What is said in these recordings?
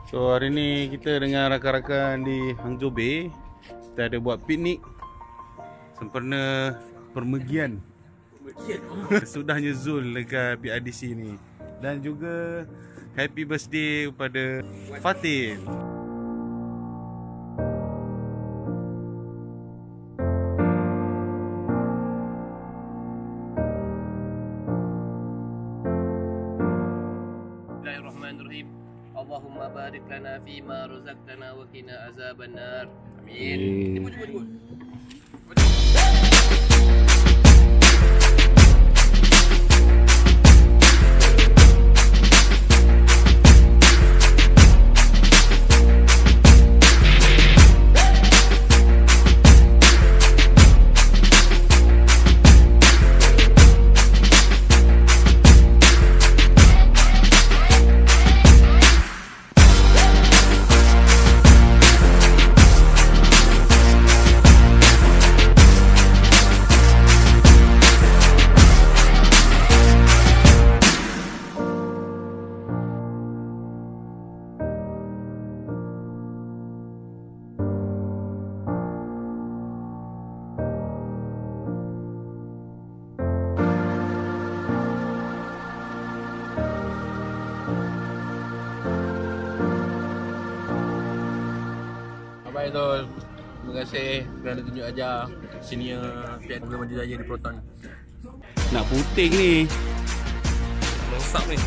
So hari ni kita dengan rakan-rakan di Hangzhou Bay, kita ada buat piknik sempena permergian sesudahnya Zul dekat PIDC ni. Dan juga happy birthday kepada Fatin. Bismillahirrahmanirrahim. Allahumma barik lana fima razaqtana wa qina azabannar. Amin. Jemput. Baik Tol, terima kasih kerana tunjuk ajar senior pihak Program Maju Jaya di Proton. Nak putih ni. Rosak ni.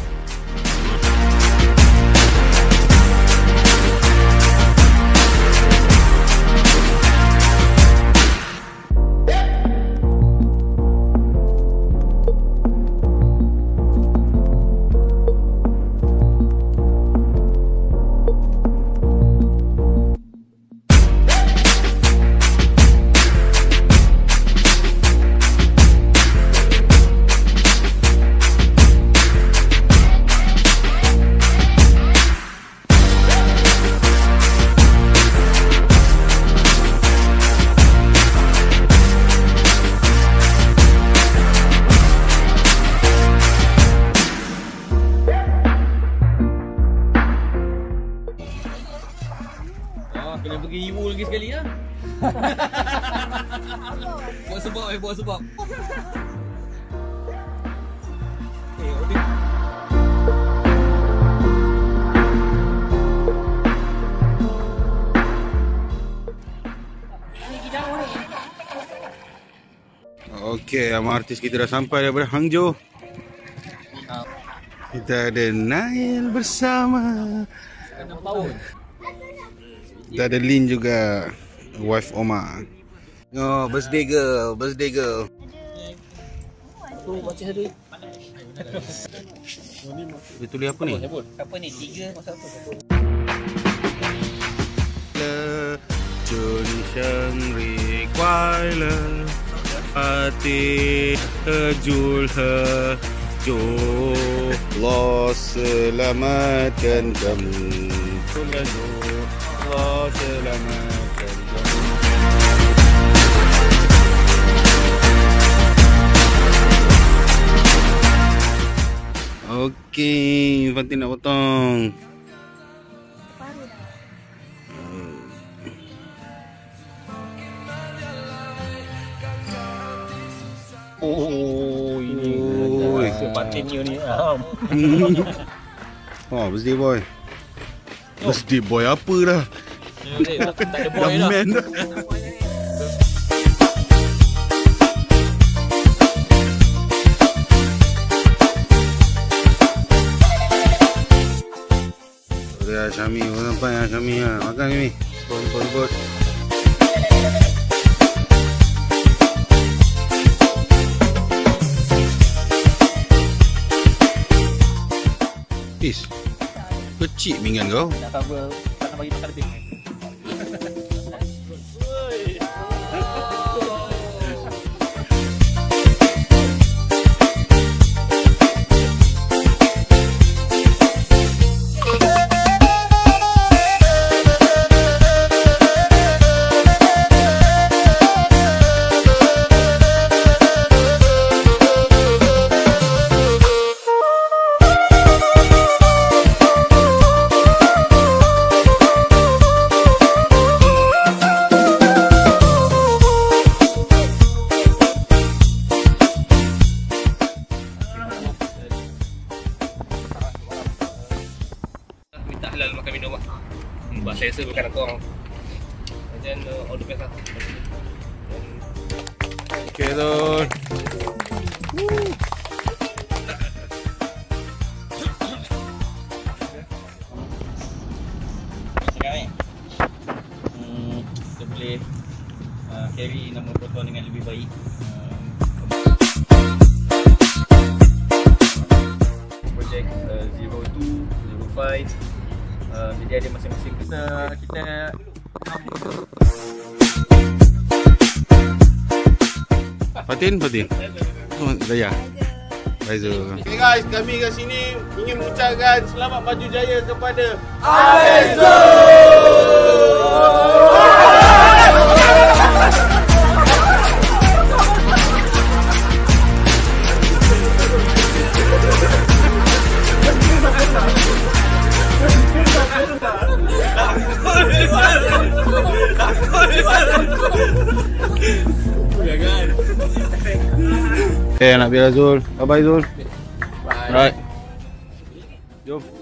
Kena pergi Iwo lagi sekali ya. Buat sebab. Okey, sama artis kita dah sampai daripada Hangzhou. Kita ada Nail bersama. 6 tahun. Kita ada Lin juga, wife Omar. Oh, birthday girl. Tu baca hari. Dia tulis apa ni? Apa ni? 3 pasal apa? 祝你生日快乐，hati terjulha, 祝 Allah selamatkan kamu. Allah selamatkan kamu. Okey, Fatin nak potong. Oh, ini. Fatinnya ni. Oh, birthday boy. Birthday boy apa dah? Tak ada boy dah. Man dah. Sudah Syami, sampai ya Syami ya. Makan Syami. Put. Is. Kecil pinggan kau. Tak cover, tak nak bagi makan lebih. makan minum lah. Buat saya rasa bukan korang. Dan all the best lah. Okay Zul. Sekarang kita boleh carry nama Proton dengan lebih baik. Projek 02, 05, jadi ada masing-masing kita Fatin. Oh, Daya. Baik Zul. Okay guys, kami kat sini ingin mengucapkan selamat maju jaya kepada nak biar Zul. Bye bye Zul. Bye. Alright. Jom.